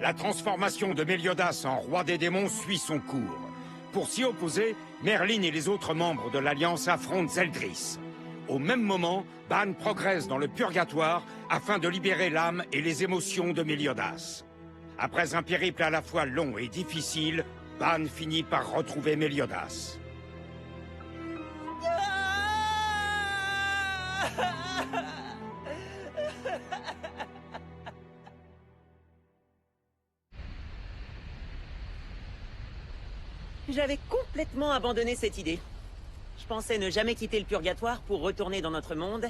La transformation de Méliodas en roi des démons suit son cours. Pour s'y opposer, Merlin et les autres membres de l'Alliance affrontent Zeldris. Au même moment, Ban progresse dans le Purgatoire afin de libérer l'âme et les émotions de Méliodas. Après un périple à la fois long et difficile, Ban finit par retrouver Méliodas. J'avais complètement abandonné cette idée. Je pensais ne jamais quitter le Purgatoire pour retourner dans notre monde,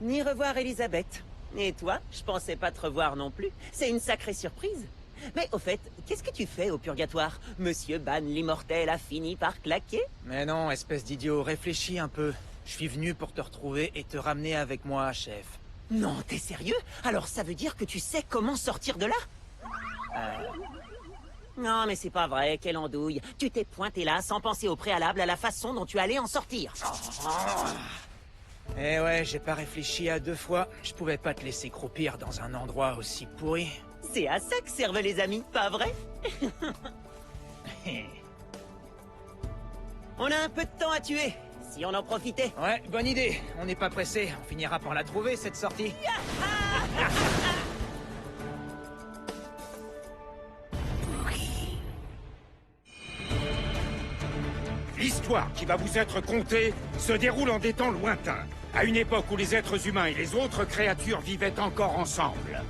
ni revoir Elisabeth. Et toi, je pensais pas te revoir non plus. C'est une sacrée surprise. Mais au fait, qu'est-ce que tu fais au Purgatoire? Monsieur Ban l'immortel a fini par claquer? Mais non, espèce d'idiot, réfléchis un peu. Je suis venu pour te retrouver et te ramener avec moi, chef. Non, t'es sérieux? Alors ça veut dire que tu sais comment sortir de là? Non, mais c'est pas vrai, quelle andouille. Tu t'es pointé là sans penser au préalable à la façon dont tu allais en sortir. Eh ouais, j'ai pas réfléchi à deux fois. Je pouvais pas te laisser croupir dans un endroit aussi pourri. C'est à ça que servent les amis, pas vrai? On a un peu de temps à tuer, si on en profitait. Ouais, bonne idée. On n'est pas pressé. On finira par la trouver, cette sortie. L'histoire qui va vous être contée se déroule en des temps lointains, à une époque où les êtres humains et les autres créatures vivaient encore ensemble.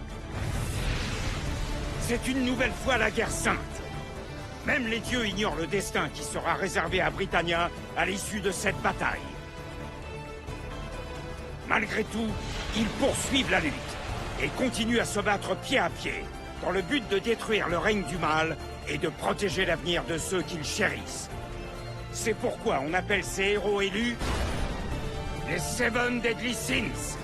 C'est une nouvelle fois la guerre sainte. Même les dieux ignorent le destin qui sera réservé à Britannia à l'issue de cette bataille. Malgré tout, ils poursuivent la lutte et continuent à se battre pied à pied, dans le but de détruire le règne du mal et de protéger l'avenir de ceux qu'ils chérissent. C'est pourquoi on appelle ces héros élus les Seven Deadly Sins.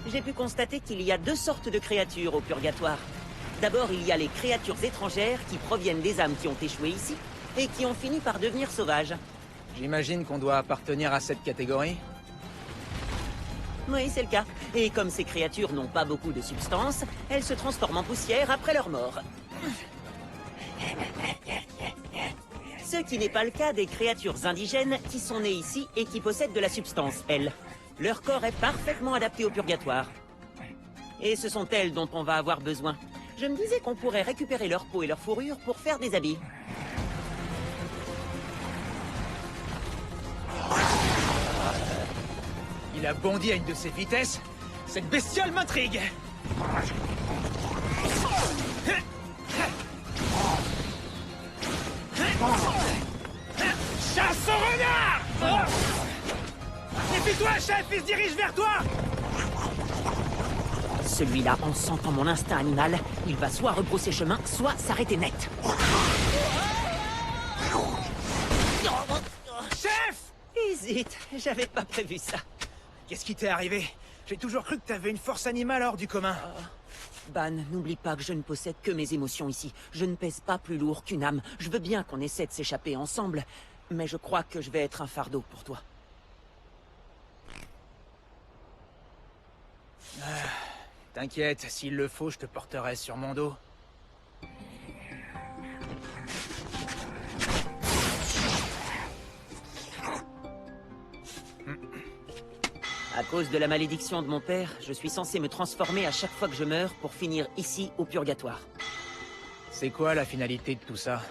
J'ai pu constater qu'il y a deux sortes de créatures au Purgatoire. D'abord, il y a les créatures étrangères qui proviennent des âmes qui ont échoué ici et qui ont fini par devenir sauvages. J'imagine qu'on doit appartenir à cette catégorie. Oui, c'est le cas. Et comme ces créatures n'ont pas beaucoup de substance, elles se transforment en poussière après leur mort. Ce qui n'est pas le cas des créatures indigènes qui sont nées ici et qui possèdent de la substance, elles. Leur corps est parfaitement adapté au Purgatoire. Et ce sont elles dont on va avoir besoin. Je me disais qu'on pourrait récupérer leur peau et leur fourrure pour faire des habits. Il a bondi à une de ses vitesses. Cette bestiole m'intrigue. Chasse au renard! Méfie-toi, chef, il se dirige vers toi! Celui-là, en sentant mon instinct animal, il va soit rebrousser chemin, soit s'arrêter net. Chef! Hésite, j'avais pas prévu ça. Qu'est-ce qui t'est arrivé? J'ai toujours cru que t'avais une force animale hors du commun. Ban, n'oublie pas que je ne possède que mes émotions ici. Je ne pèse pas plus lourd qu'une âme. Je veux bien qu'on essaie de s'échapper ensemble, mais je crois que je vais être un fardeau pour toi. T'inquiète, s'il le faut, je te porterai sur mon dos. À cause de la malédiction de mon père, je suis censé me transformer à chaque fois que je meurs pour finir ici au Purgatoire. C'est quoi la finalité de tout ça?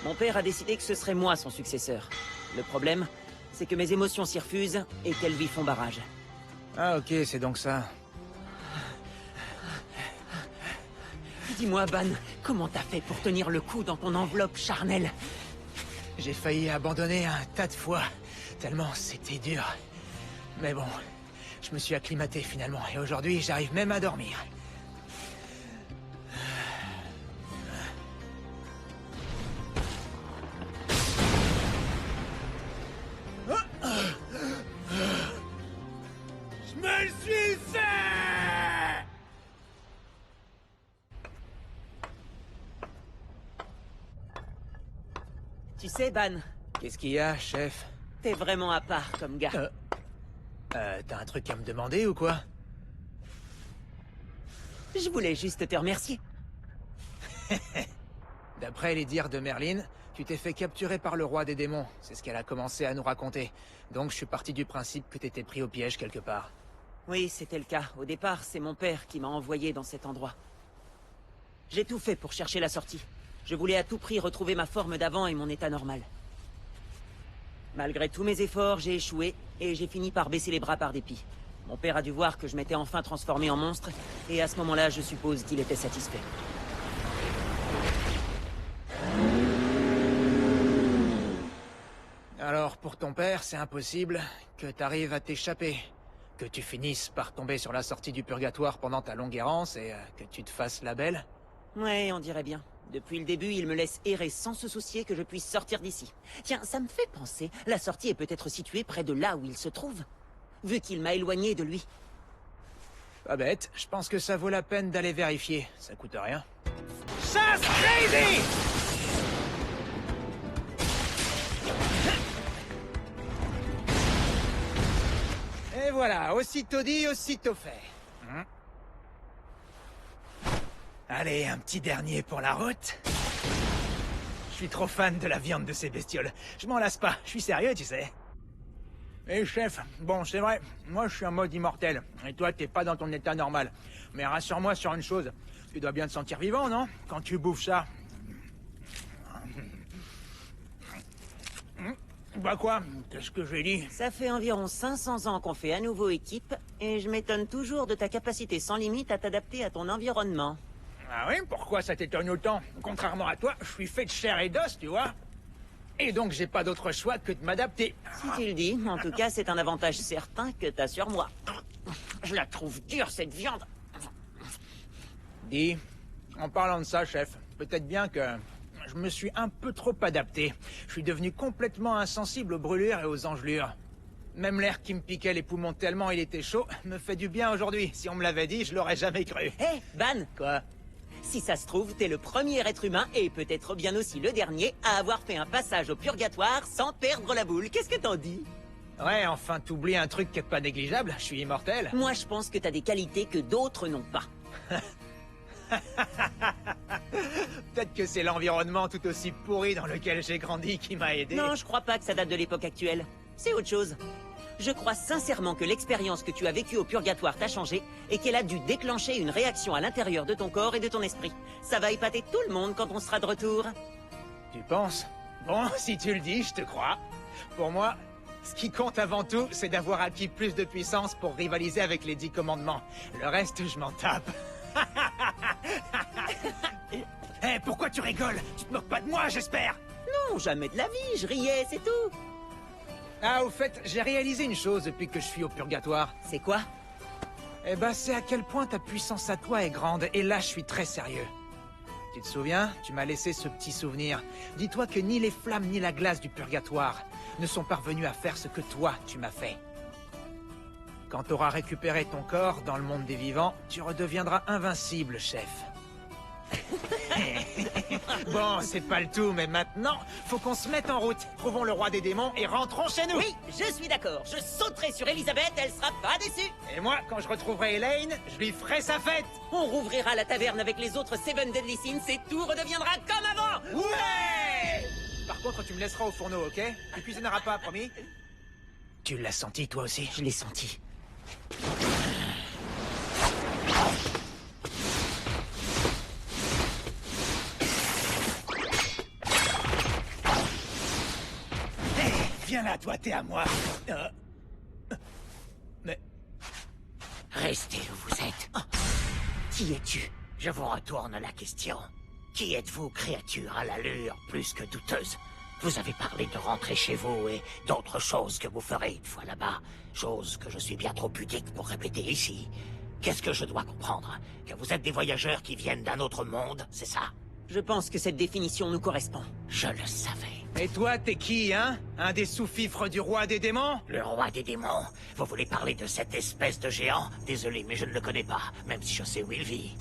Mon père a décidé que ce serait moi son successeur. Le problème, c'est que mes émotions s'y refusent et qu'elles lui font barrage. Ah ok, c'est donc ça. Dis-moi, Ban, comment t'as fait pour tenir le coup dans ton enveloppe charnelle? J'ai failli abandonner un tas de fois, tellement c'était dur. Mais bon, je me suis acclimaté finalement, et aujourd'hui j'arrive même à dormir. Je me le suis fait! Tu sais, Ban, Qu'est-ce qu'il y a, chef? t'es vraiment à part comme gars. T'as un truc à me demander ou quoi? Je voulais juste te remercier. D'après les dires de Merlin, tu t'es fait capturer par le roi des démons. C'est ce qu'elle a commencé à nous raconter. Donc je suis parti du principe que t'étais pris au piège quelque part. Oui, c'était le cas. Au départ, c'est mon père qui m'a envoyé dans cet endroit. J'ai tout fait pour chercher la sortie. Je voulais à tout prix retrouver ma forme d'avant et mon état normal. Malgré tous mes efforts, j'ai échoué, et j'ai fini par baisser les bras par dépit. Mon père a dû voir que je m'étais enfin transformé en monstre, et à ce moment-là, je suppose qu'il était satisfait. Alors, pour ton père, c'est impossible que t'arrives à t'échapper. Que tu finisses par tomber sur la sortie du purgatoire pendant ta longue errance et que tu te fasses la belle? Ouais, on dirait bien. Depuis le début, il me laisse errer sans se soucier que je puisse sortir d'ici. Tiens, ça me fait penser, la sortie est peut-être située près de là où il se trouve, vu qu'il m'a éloigné de lui. Pas bête, je pense que ça vaut la peine d'aller vérifier. Ça coûte rien. Chasse crazy! Et voilà, aussitôt dit, aussitôt fait. Allez, un petit dernier pour la route. Je suis trop fan de la viande de ces bestioles. Je m'en lasse pas, je suis sérieux, tu sais. Et chef, bon, c'est vrai, moi je suis en mode immortel, et toi t'es pas dans ton état normal. Mais rassure-moi sur une chose, tu dois bien te sentir vivant, non? Quand tu bouffes ça. Bah quoi? Qu'est-ce que j'ai dit? Ça fait environ 500 ans qu'on fait à nouveau équipe, et je m'étonne toujours de ta capacité sans limite à t'adapter à ton environnement. Ah oui? Pourquoi ça t'étonne autant? Contrairement à toi, je suis fait de chair et d'os, tu vois? Et donc j'ai pas d'autre choix que de m'adapter. Si tu le dis, en tout cas, c'est un avantage certain que t'as sur moi. Je la trouve dure, cette viande. Dis, en parlant de ça, chef, peut-être bien que je me suis un peu trop adapté. Je suis devenu complètement insensible aux brûlures et aux engelures. Même l'air qui me piquait les poumons tellement il était chaud me fait du bien aujourd'hui. Si on me l'avait dit, je l'aurais jamais cru. Hé, Ban! Quoi? Si ça se trouve, t'es le premier être humain, et peut-être bien aussi le dernier, à avoir fait un passage au purgatoire sans perdre la boule. Qu'est-ce que t'en dis? Ouais, enfin, t'oublies un truc qui est pas négligeable, je suis immortel. Moi, je pense que t'as des qualités que d'autres n'ont pas. Peut-être que c'est l'environnement tout aussi pourri dans lequel j'ai grandi qui m'a aidé. Non, je crois pas que ça date de l'époque actuelle. C'est autre chose. Je crois sincèrement que l'expérience que tu as vécue au purgatoire t'a changé et qu'elle a dû déclencher une réaction à l'intérieur de ton corps et de ton esprit. Ça va épater tout le monde quand on sera de retour. Tu penses? Bon, si tu le dis, je te crois. Pour moi, ce qui compte avant tout, c'est d'avoir acquis plus de puissance pour rivaliser avec les 10 commandements. Le reste, je m'en tape. Hé, pourquoi tu rigoles? Tu te moques pas de moi, j'espère? Non, jamais de la vie, je riais, c'est tout. Ah, au fait, j'ai réalisé une chose depuis que je suis au purgatoire. C'est quoi? Eh ben, c'est à quel point ta puissance à toi est grande, et là, je suis très sérieux. Tu te souviens? Tu m'as laissé ce petit souvenir. Dis-toi que ni les flammes ni la glace du purgatoire ne sont parvenus à faire ce que toi, tu m'as fait. Quand t'auras récupéré ton corps dans le monde des vivants, tu redeviendras invincible, chef. Bon, c'est pas le tout, mais maintenant, faut qu'on se mette en route. Trouvons le roi des démons et rentrons chez nous. Oui, je suis d'accord. Je sauterai sur Elisabeth, elle sera pas déçue. Et moi, quand je retrouverai Elaine, je lui ferai sa fête. On rouvrira la taverne avec les autres Seven Deadly Sins et tout redeviendra comme avant. Ouais! Par contre, tu me laisseras au fourneau, ok? Tu cuisineras pas, promis? Tu l'as senti, toi aussi? Je l'ai senti. Viens là, toi, t'es à moi. Mais... Restez où vous êtes. Qui es-tu? Je vous retourne la question. Qui êtes-vous, créature à l'allure plus que douteuse? Vous avez parlé de rentrer chez vous et d'autres choses que vous ferez une fois là-bas. Choses que je suis bien trop pudique pour répéter ici. Qu'est-ce que je dois comprendre? Que vous êtes des voyageurs qui viennent d'un autre monde, c'est ça? Je pense que cette définition nous correspond. Je le savais. Et toi, t'es qui, hein? Un des sous-fifres du roi des démons? Le roi des démons. Vous voulez parler de cette espèce de géant? Désolé, mais je ne le connais pas, même si je sais où il vit.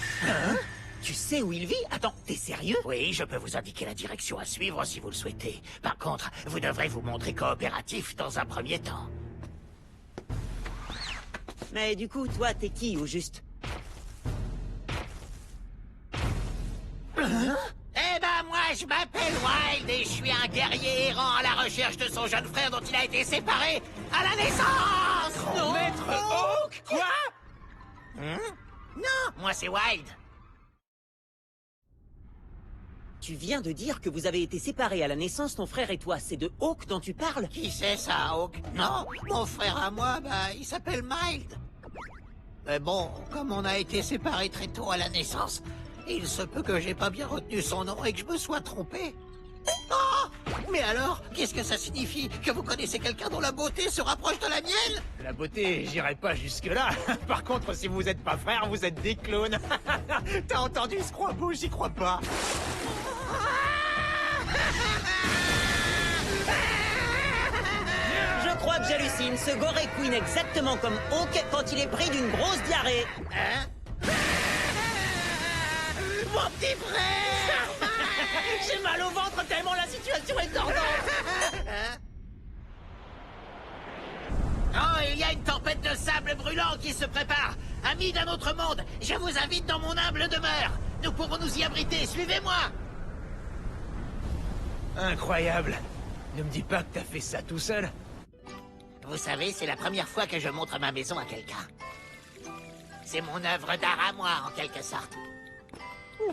Tu sais où il vit? Attends, t'es sérieux? Oui, je peux vous indiquer la direction à suivre si vous le souhaitez. Par contre, vous devrez vous montrer coopératif dans un premier temps. Mais du coup, toi, t'es qui, au juste? Eh ben moi, je m'appelle Wild et je suis un guerrier errant à la recherche de son jeune frère dont il a été séparé à la naissance. Grand maître Hawk? Quoi? Non, moi c'est Wild. Tu viens de dire que vous avez été séparés à la naissance, ton frère et toi. C'est de Hawk dont tu parles? Qui c'est ça, Hawk? Non, mon frère à moi, il s'appelle Mild. Mais bon, comme on a été séparés très tôt à la naissance, il se peut que j'ai pas bien retenu son nom et que je me sois trompé. Oh! Mais alors, qu'est-ce que ça signifie? Que vous connaissez quelqu'un dont la beauté se rapproche de la mienne? La beauté, j'irai pas jusque-là. Par contre, si vous êtes pas frères, vous êtes des clones. T'as entendu ce croix-beau? J'y crois pas. Je crois que j'hallucine. Ce goré couine exactement comme Hawk quand il est pris d'une grosse diarrhée. Hein? Mon petit frère! J'ai mal au ventre tellement la situation est tordante. Oh, il y a une tempête de sable brûlant qui se prépare. Amis d'un autre monde, je vous invite dans mon humble demeure. Nous pourrons nous y abriter, suivez-moi. Incroyable. Ne me dis pas que t'as fait ça tout seul. Vous savez, c'est la première fois que je montre ma maison à quelqu'un. C'est mon œuvre d'art à moi, en quelque sorte.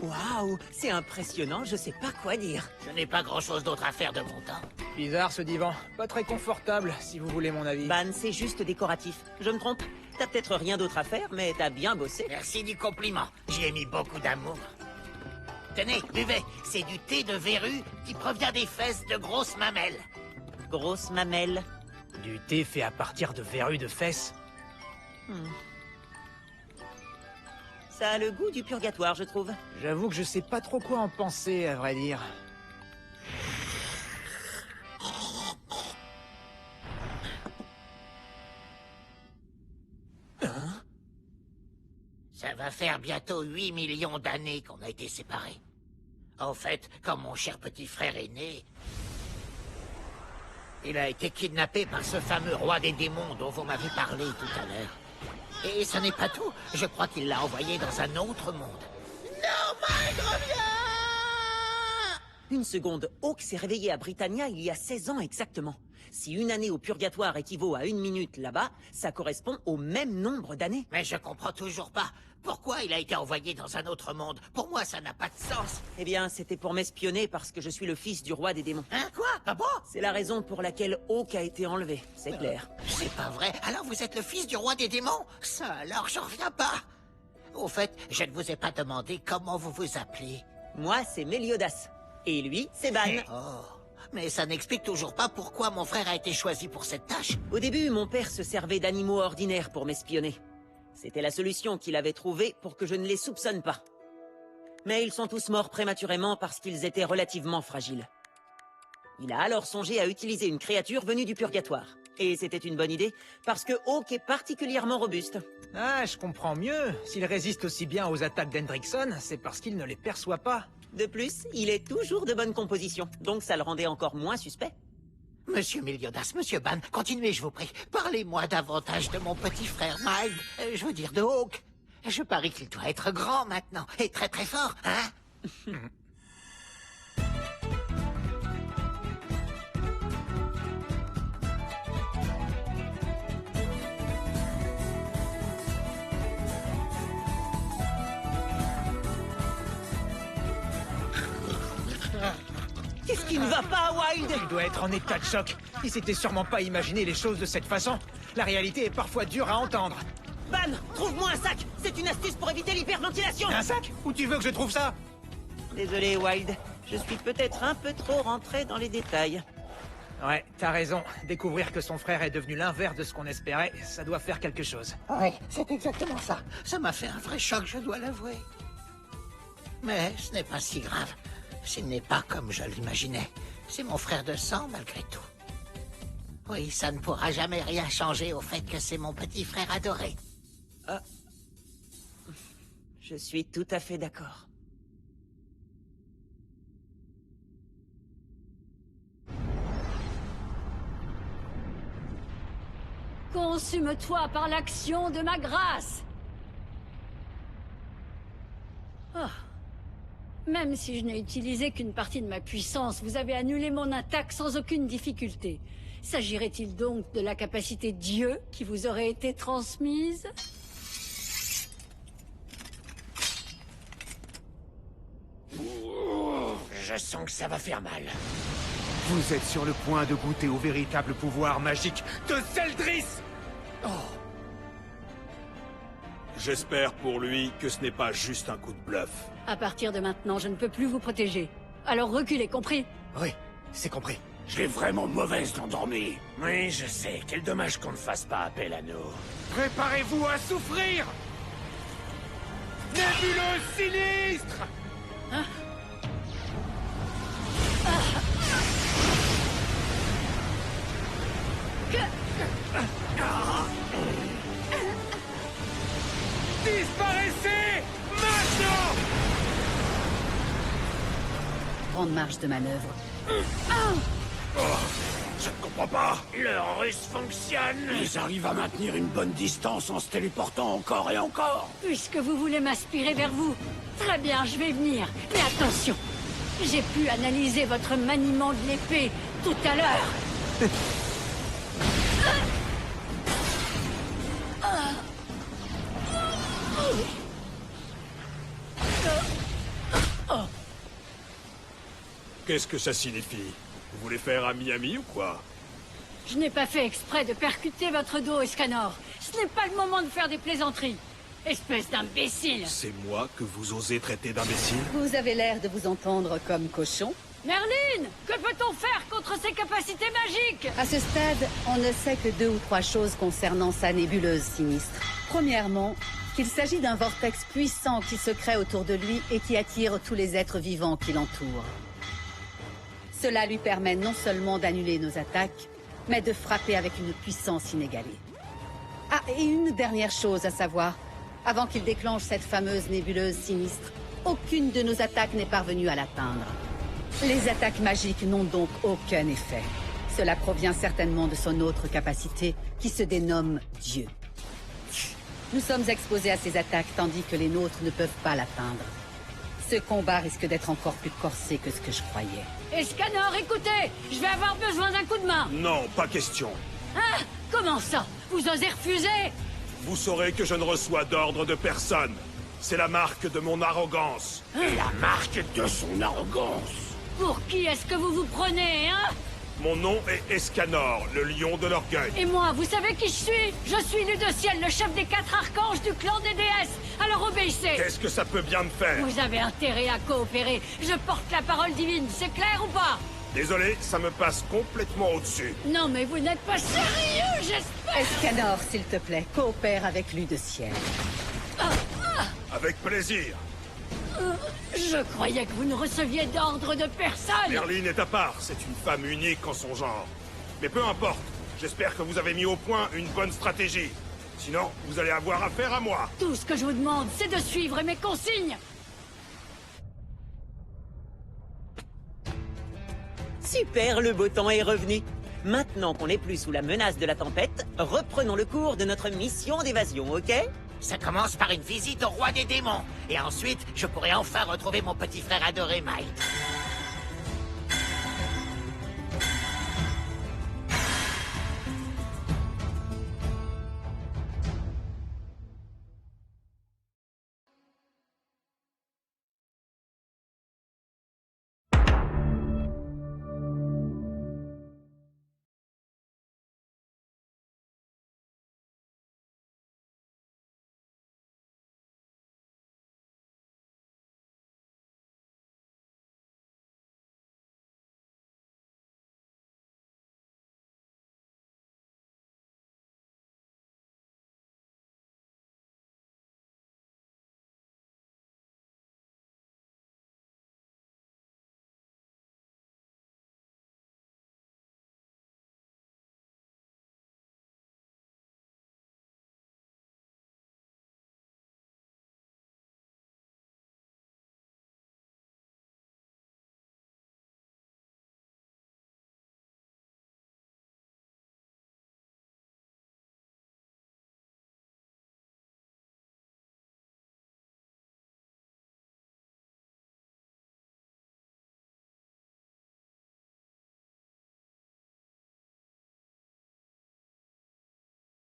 Waouh, c'est impressionnant, je sais pas quoi dire. Je n'ai pas grand-chose d'autre à faire de mon temps. Bizarre ce divan. Pas très confortable, si vous voulez mon avis. Ban, c'est juste décoratif. Je me trompe? T'as peut-être rien d'autre à faire, mais t'as bien bossé. Merci du compliment. J'y ai mis beaucoup d'amour. Tenez, buvez. C'est du thé de verrue qui provient des fesses de grosses mamelles. Grosse mamelle. Du thé fait à partir de verrues de fesses. Ça a le goût du purgatoire, je trouve. J'avoue que je sais pas trop quoi en penser, à vrai dire. Ça va faire bientôt 8 millions d'années qu'on a été séparés. En fait, quand mon cher petit frère est né, il a été kidnappé par ce fameux roi des démons dont vous m'avez parlé tout à l'heure. Et ce n'est pas tout. Je crois qu'il l'a envoyé dans un autre monde. Non, Mike, reviens! Une seconde, Hawk s'est réveillé à Britannia il y a 16 ans exactement. Si une année au purgatoire équivaut à 1 minute là-bas, ça correspond au même nombre d'années. Mais je comprends toujours pas. Pourquoi il a été envoyé dans un autre monde? Pour moi, ça n'a pas de sens. Eh bien, c'était pour m'espionner parce que je suis le fils du roi des démons. Hein, quoi? Pas bon? C'est la raison pour laquelle Hawk a été enlevé, c'est clair. C'est pas vrai. Alors vous êtes le fils du roi des démons? Ça alors, j'en reviens pas. Au fait, je ne vous ai pas demandé comment vous vous appelez. Moi, c'est Meliodas. Et lui, c'est Ban. Oh, mais ça n'explique toujours pas pourquoi mon frère a été choisi pour cette tâche. Au début, mon père se servait d'animaux ordinaires pour m'espionner. C'était la solution qu'il avait trouvée pour que je ne les soupçonne pas. Mais ils sont tous morts prématurément parce qu'ils étaient relativement fragiles. Il a alors songé à utiliser une créature venue du purgatoire. Et c'était une bonne idée, parce que Hawk est particulièrement robuste. Ah, je comprends mieux. S'il résiste aussi bien aux attaques d'Hendrickson, c'est parce qu'il ne les perçoit pas. De plus, il est toujours de bonne composition, donc ça le rendait encore moins suspect. Monsieur Meliodas, Monsieur Ban, continuez, je vous prie. Parlez-moi davantage de mon petit frère Mild. Je veux dire de Hawk. Je parie qu'il doit être grand maintenant, et très très fort, hein? Qu'est-ce qui ne va pas, Wild? Il doit être en état de choc. Il s'était sûrement pas imaginé les choses de cette façon. La réalité est parfois dure à entendre. Ban, trouve-moi un sac. C'est une astuce pour éviter l'hyperventilation. Un sac? Où tu veux que je trouve ça? Désolé, Wild. Je suis peut-être un peu trop rentré dans les détails. Ouais, t'as raison. Découvrir que son frère est devenu l'inverse de ce qu'on espérait, ça doit faire quelque chose. Oui, c'est exactement ça. Ça m'a fait un vrai choc, je dois l'avouer. Mais ce n'est pas si grave. S'il n'est pas comme je l'imaginais. C'est mon frère de sang, malgré tout. Oui, ça ne pourra jamais rien changer au fait que c'est mon petit frère adoré. Je suis tout à fait d'accord. Consume-toi par l'action de ma grâce. Oh. Même si je n'ai utilisé qu'une partie de ma puissance, vous avez annulé mon attaque sans aucune difficulté. S'agirait-il donc de la capacité Dieu qui vous aurait été transmise? Je sens que ça va faire mal. Vous êtes sur le point de goûter au véritable pouvoir magique de Zeldris! J'espère pour lui que ce n'est pas juste un coup de bluff. À partir de maintenant, je ne peux plus vous protéger. Alors reculez, compris? Oui, c'est compris. Je l'ai vraiment mauvaise d'endormir. Oui, je sais. Quel dommage qu'on ne fasse pas appel à nous. Préparez-vous à souffrir! Nébuleuse sinistre! Disparaissez! Maintenant! Grande marge de manœuvre. Je ne comprends pas. Le russe fonctionne. Ils arrivent à maintenir une bonne distance en se téléportant encore et encore. Puisque vous voulez m'aspirer vers vous, très bien, je vais venir. Mais attention, j'ai pu analyser votre maniement de l'épée tout à l'heure. Qu'est-ce que ça signifie? Vous voulez faire à Miami ou quoi? Je n'ai pas fait exprès de percuter votre dos, Escanor. Ce n'est pas le moment de faire des plaisanteries. Espèce d'imbécile. C'est moi que vous osez traiter d'imbécile? Vous avez l'air de vous entendre comme cochon. Merlin, que peut-on faire contre ses capacités magiques? À ce stade, on ne sait que 2 ou 3 choses concernant sa nébuleuse sinistre. Premièrement, qu'il s'agit d'un vortex puissant qui se crée autour de lui et qui attire tous les êtres vivants qui l'entourent. Cela lui permet non seulement d'annuler nos attaques, mais de frapper avec une puissance inégalée. Ah, et une dernière chose à savoir. Avant qu'il déclenche cette fameuse nébuleuse sinistre, aucune de nos attaques n'est parvenue à l'atteindre. Les attaques magiques n'ont donc aucun effet. Cela provient certainement de son autre capacité, qui se dénomme Dieu. Nous sommes exposés à ces attaques, tandis que les nôtres ne peuvent pas l'atteindre. Ce combat risque d'être encore plus corsé que ce que je croyais. Escanor, écoutez, je vais avoir besoin d'un coup de main. Non, pas question. Ah, comment ça? Vous osez refuser? Vous saurez que je ne reçois d'ordre de personne. C'est la marque de mon arrogance. Et la marque de son arrogance. Pour qui est-ce que vous vous prenez, hein? Mon nom est Escanor, le lion de l'orgueil. Et moi, vous savez qui je suis? Je suis Ludociel, le chef des 4 archanges du clan des déesses. Alors obéissez. Qu'est-ce que ça peut bien me faire? Vous avez intérêt à coopérer. Je porte la parole divine, c'est clair ou pas? Désolé, ça me passe complètement au-dessus. Non, mais vous n'êtes pas sérieux, j'espère. Escanor, s'il te plaît, coopère avec Ludociel. Avec plaisir. Je croyais que vous ne receviez d'ordre de personne. Merlin est à part, c'est une femme unique en son genre. Mais peu importe, j'espère que vous avez mis au point une bonne stratégie. Sinon, vous allez avoir affaire à moi. Tout ce que je vous demande, c'est de suivre mes consignes. Super, le beau temps est revenu. Maintenant qu'on n'est plus sous la menace de la tempête, reprenons le cours de notre mission d'évasion, ok? Ça commence par une visite au roi des démons. Et ensuite, je pourrai enfin retrouver mon petit frère adoré, Mike.